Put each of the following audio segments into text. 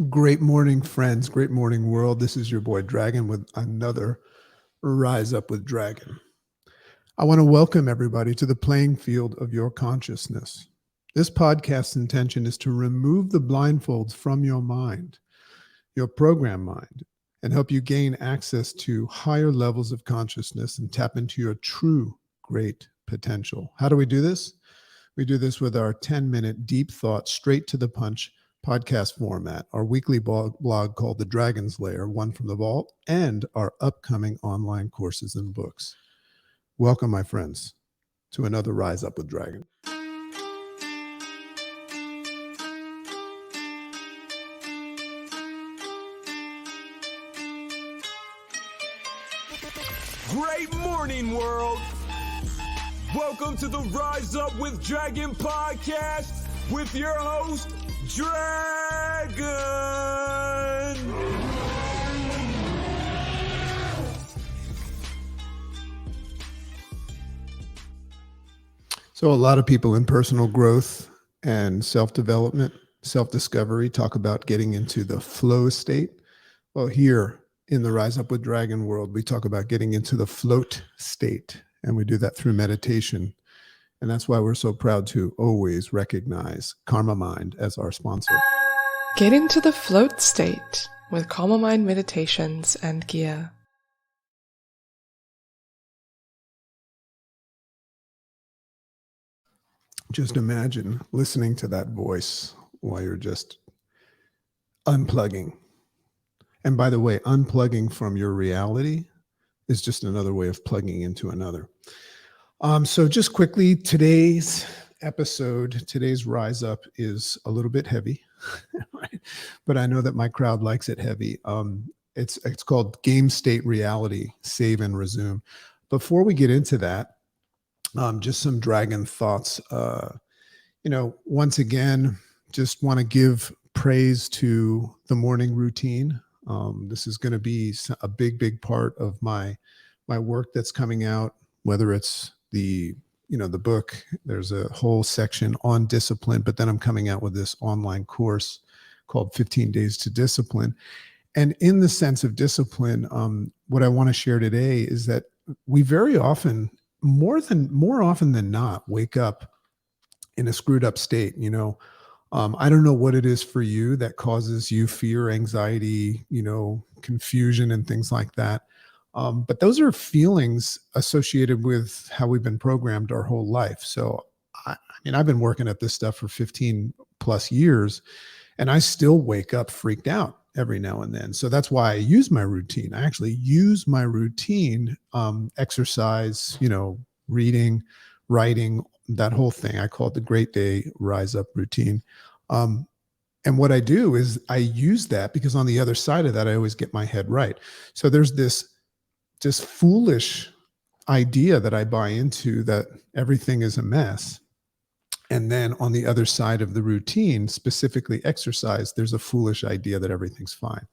Great morning, friends. Great morning, world. This is your boy Dragon with another Rise Up with Dragon. I want to welcome everybody to the playing field of your consciousness. This podcast's intention is to remove the blindfolds from your mind, your program mind, and help you gain access to higher levels of consciousness and tap into your true great potential. How do we do this? We do this with our 10-minute deep thought, straight to the punch podcast format, our weekly blog called The Dragon's Lair, One from the Vault, and our upcoming online courses and books. Welcome, my friends, to another Rise Up with Dragon. Great morning, world! Welcome to the Rise Up with Dragon podcast with your host, Dragon! So a lot of people in personal growth and self-development, self-discovery talk about getting into the flow state. Well, here in the Rise Up with Dragon world, we talk about getting into the float state, and we do that through meditation. And that's why we're so proud to always recognize Karma Mind as our sponsor. Get into the float state with Karma Mind meditations and gear. Just imagine listening to that voice while you're just unplugging. And by the way, unplugging from your reality is just another way of plugging into another. So just quickly, today's episode, today's Rise Up is a little bit heavy, right? But I know that my crowd likes it heavy. It's called Game State Reality, Save and Resume. Before we get into that, just some dragon thoughts. Once again, just want to give praise to the morning routine. This is going to be a big part of my work that's coming out, whether it's the book. There's a whole section on discipline, but then I'm coming out with this online course called 15 Days to Discipline. And in the sense of discipline, what I want to share today is that we very often, more often than not, wake up in a screwed up state. I don't know what it is for you that causes you fear, anxiety, confusion and things like that. But those are feelings associated with how we've been programmed our whole life. So, I've been working at this stuff for 15 plus years, and I still wake up freaked out every now and then. So that's why I use my routine. I actually use my routine, exercise, reading, writing, that whole thing. I call it the Great Day Rise Up routine. And what I do is I use that because on the other side of that, I always get my head right. So there's this just foolish idea that I buy into that everything is a mess. And then on the other side of the routine, specifically exercise, there's a foolish idea that everything's fine.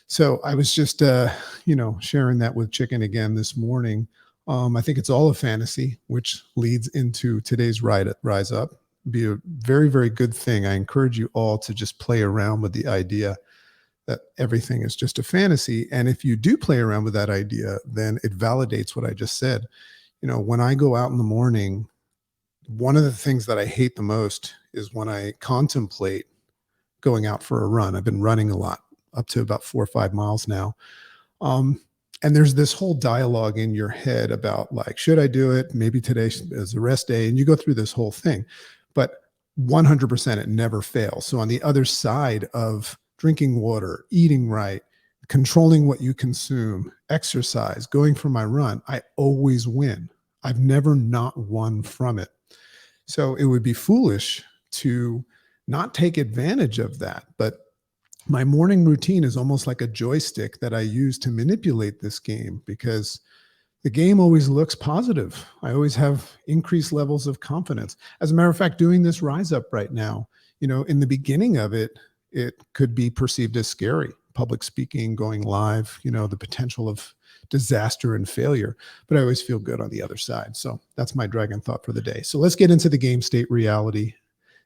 So I was just, sharing that with Chicken again this morning. I think it's all a fantasy, which leads into today's Rise Up. Be a very, very good thing. I encourage you all to just play around with the idea that everything is just a fantasy. And if you do play around with that idea, then it validates what I just said. When I go out in the morning, one of the things that I hate the most is when I contemplate going out for a run. I've been running a lot, up to about 4 or 5 miles now. And there's this whole dialogue in your head about should I do it? Maybe today is a rest day. And you go through this whole thing, but 100% it never fails. So on the other side of drinking water, eating right, controlling what you consume, exercise, going for my run, I always win. I've never not won from it. So it would be foolish to not take advantage of that. But my morning routine is almost like a joystick that I use to manipulate this game, because the game always looks positive. I always have increased levels of confidence. As a matter of fact, doing this Rise Up right now, in the beginning of it, it could be perceived as scary. Public speaking, going live, the potential of disaster and failure, but I always feel good on the other side. So that's my dragon thought for the day. So let's get into the game state reality,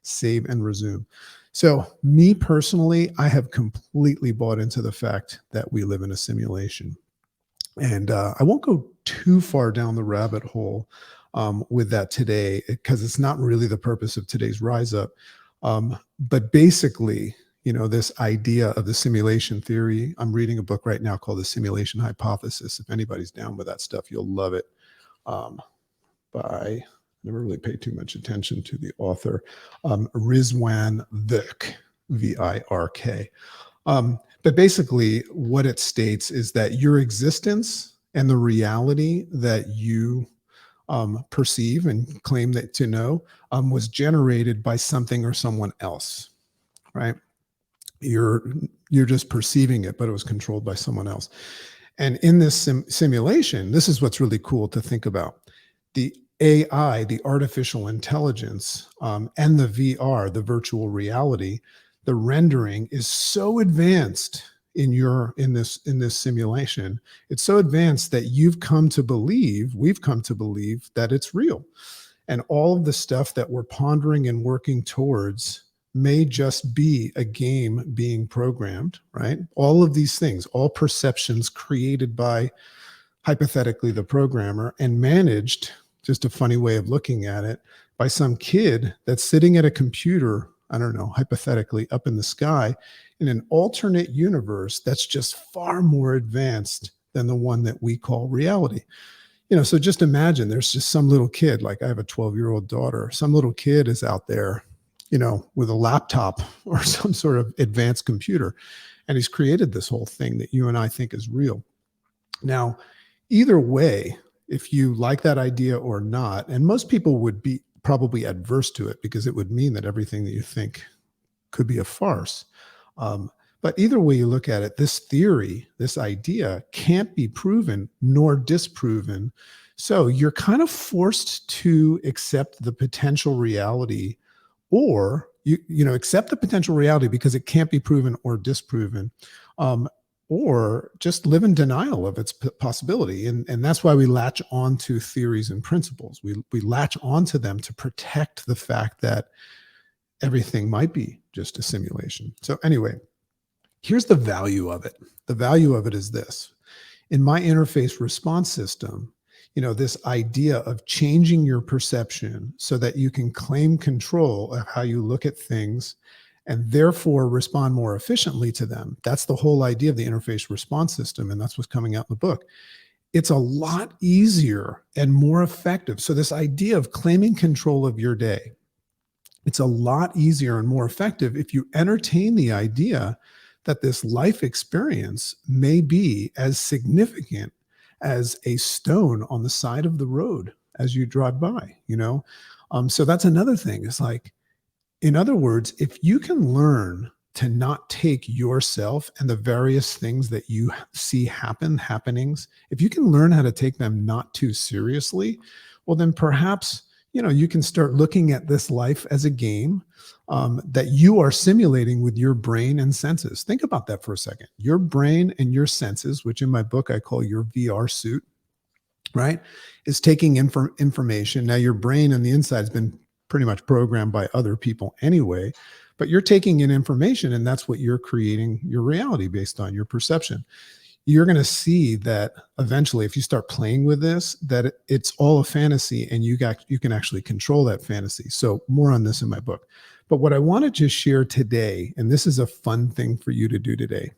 save and resume. So, me personally, I have completely bought into the fact that we live in a simulation. And I won't go too far down the rabbit hole with that today because it's not really the purpose of today's Rise Up. But basically, this idea of the simulation theory, I'm reading a book right now called The Simulation Hypothesis. If anybody's down with that stuff, you'll love it. By never really paid too much attention to the author, Rizwan Virk, Virk. But basically, what it states is that your existence and the reality that you perceive and claim that to know was generated by something or someone else, right? You're just perceiving it, but it was controlled by someone else. And in this simulation, this is what's really cool to think about. The AI, the artificial intelligence, and the VR, the virtual reality, the rendering is so advanced in this simulation. It's so advanced that we've come to believe that it's real. And all of the stuff that we're pondering and working towards may just be a game being programmed, right? All of these things, all perceptions created by hypothetically the programmer and managed, just a funny way of looking at it, by some kid that's sitting at a computer, I don't know, hypothetically up in the sky in an alternate universe that's just far more advanced than the one that we call reality. So just imagine there's just some little kid, like I have a 12-year-old daughter, some little kid is out there, with a laptop or some sort of advanced computer, and he's created this whole thing that you and I think is real. Now, either way, if you like that idea or not, and most people would be probably adverse to it because it would mean that everything that you think could be a farce. But either way you look at it, this theory, this idea can't be proven nor disproven. So you're kind of forced to accept the potential reality, or accept the potential reality because it can't be proven or disproven. Or just live in denial of its possibility. And that's why we latch on to theories and principles. We latch onto them to protect the fact that everything might be just a simulation. So anyway, here's the value of it. The value of it is this. In my interface response system, this idea of changing your perception so that you can claim control of how you look at things and therefore respond more efficiently to them. That's the whole idea of the interface response system, and that's what's coming out in the book. It's a lot easier and more effective. So this idea of claiming control of your day, it's a lot easier and more effective if you entertain the idea that this life experience may be as significant as a stone on the side of the road as you drive by, So that's another thing. It's like, in other words, if you can learn to not take yourself and the various things that you see happenings, if you can learn how to take them not too seriously, well, then perhaps, you can start looking at this life as a game that you are simulating with your brain and senses. Think about that for a second. Your brain and your senses, which in my book I call your VR suit, right, is taking information. Now, your brain on the inside has been pretty much programmed by other people anyway, but you're taking in information, and that's what you're creating your reality based on, your perception. You're going to see that eventually, if you start playing with this, that it's all a fantasy, and you can actually control that fantasy. So more on this in my book. But what I wanted to share today, and this is a fun thing for you to do today,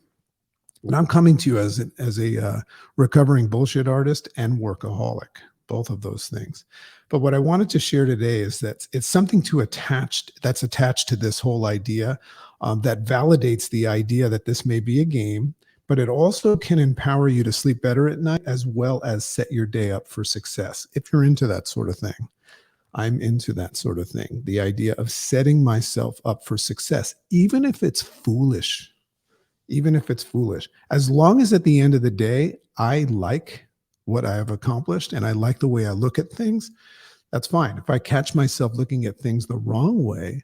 and I'm coming to you as a recovering bullshit artist and workaholic, both of those things. But what I wanted to share today is that it's something that's attached to this whole idea that validates the idea that this may be a game, but it also can empower you to sleep better at night as well as set your day up for success. If you're into that sort of thing, I'm into that sort of thing. The idea of setting myself up for success, even if it's foolish, as long as at the end of the day, I like what I have accomplished and I like the way I look at things, that's fine. If I catch myself looking at things the wrong way,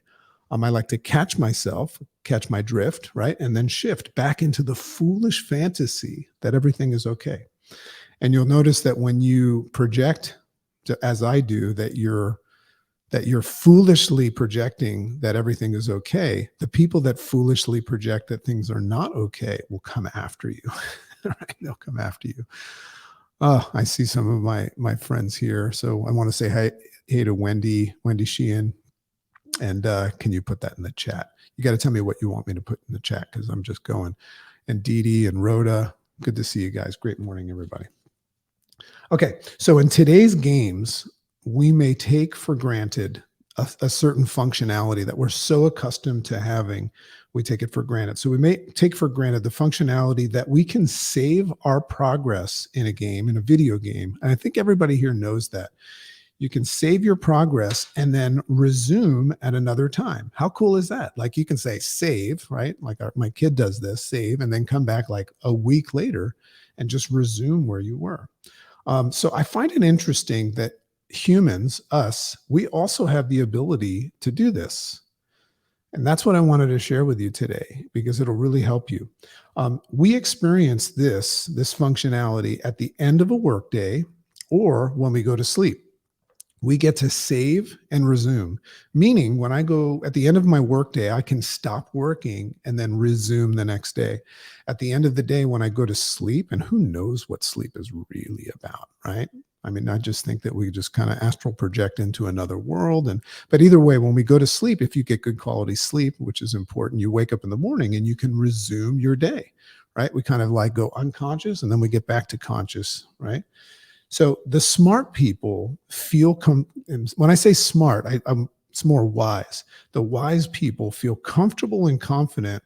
I like to catch my drift, right? And then shift back into the foolish fantasy that everything is okay. And you'll notice that when you project, as I do, that that you're foolishly projecting that everything is okay, the people that foolishly project that things are not okay will come after you. Right? They'll come after you. Oh, I see some of my friends here. So I want to say hey to Wendy Sheehan. And can you put that in the chat? You got to tell me what you want me to put in the chat because I'm just going. And Dee Dee and Rhoda, good to see you guys. Great morning, everybody. Okay, so in today's games, we may take for granted a certain functionality that we're so accustomed to having. We take it for granted. So we may take for granted the functionality that we can save our progress in a game, in a video game. And I think everybody here knows that. You can save your progress and then resume at another time. How cool is that? Like you can say save, right? Like my kid does this, save, and then come back like a week later and just resume where you were. So I find it interesting that humans, us, we also have the ability to do this. And that's what I wanted to share with you today because it'll really help you. We experience this functionality at the end of a workday or when we go to sleep. We get to save and resume, meaning when I go at the end of my workday, I can stop working and then resume the next day. At the end of the day, when I go to sleep, and who knows what sleep is really about, right? I mean, I just think that we just kind of astral project into another world. But either way, when we go to sleep, if you get good quality sleep, which is important, you wake up in the morning and you can resume your day, right? We kind of like go unconscious and then we get back to conscious, right? So the smart people feel, when I say smart, it's more wise. The wise people feel comfortable and confident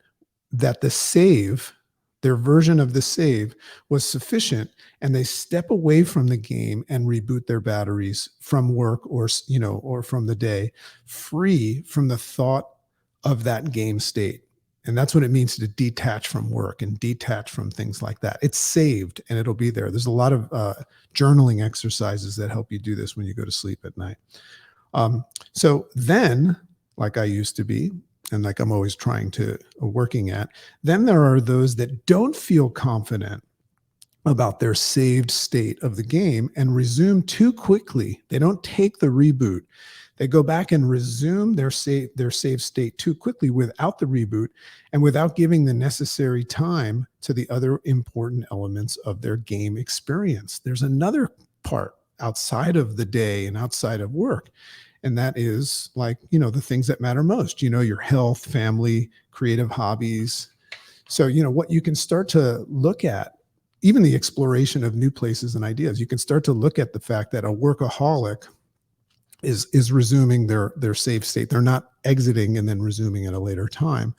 that the save, their version of the save was sufficient, and they step away from the game and reboot their batteries from work or from the day, free from the thought of that game state. And that's what it means to detach from work and detach from things like that. It's saved and it'll be there. There's a lot of journaling exercises that help you do this when you go to sleep at night. So then, like I used to be, and like I'm always working at, then there are those that don't feel confident about their saved state of the game and resume too quickly. They don't take the reboot. They go back and resume their save state too quickly without the reboot and without giving the necessary time to the other important elements of their game experience. There's another part outside of the day and outside of work. And that is like, the things that matter most, your health, family, creative hobbies. So, what you can start to look at, even the exploration of new places and ideas, you can start to look at the fact that a workaholic is resuming their save state. They're not exiting and then resuming at a later time.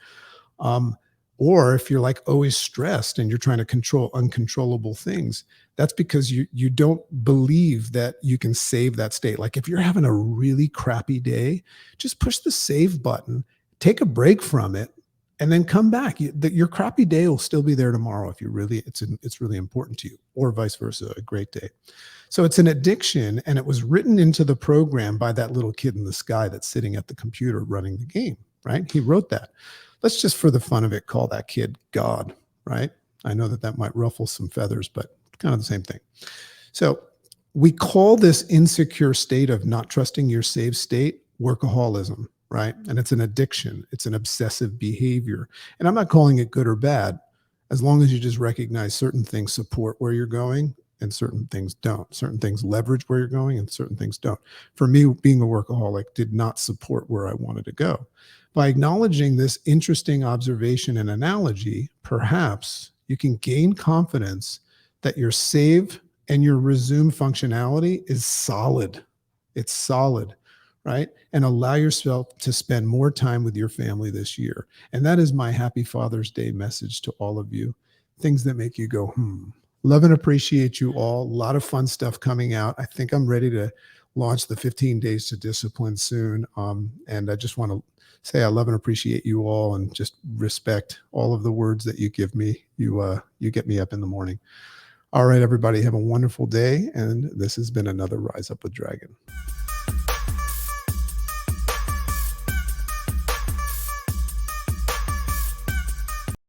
Or if you're like always stressed and you're trying to control uncontrollable things, that's because you don't believe that you can save that state. Like if you're having a really crappy day, just push the save button, take a break from it, and then come back. Your crappy day will still be there tomorrow if it's really important to you, or vice versa, a great day. So it's an addiction, and it was written into the program by that little kid in the sky that's sitting at the computer running the game, right? He wrote that. Let's just, for the fun of it, call that kid God, right? I know that might ruffle some feathers, but kind of the same thing. So we call this insecure state of not trusting your save state workaholism, right? And it's an addiction. It's an obsessive behavior. And I'm not calling it good or bad, as long as you just recognize certain things support where you're going and certain things don't. Certain things leverage where you're going and certain things don't. For me, being a workaholic did not support where I wanted to go. By acknowledging this interesting observation and analogy, perhaps you can gain confidence that your save and your resume functionality is solid. It's solid, right? And allow yourself to spend more time with your family this year. And that is my Happy Father's Day message to all of you. Things that make you go, Love and appreciate you all. A lot of fun stuff coming out. I think I'm ready to launch the 15 Days to Discipline soon. And I just want to say I love and appreciate you all and just respect all of the words that you give me. You get me up in the morning. All right, everybody, have a wonderful day. And this has been another Rise Up with Dragon.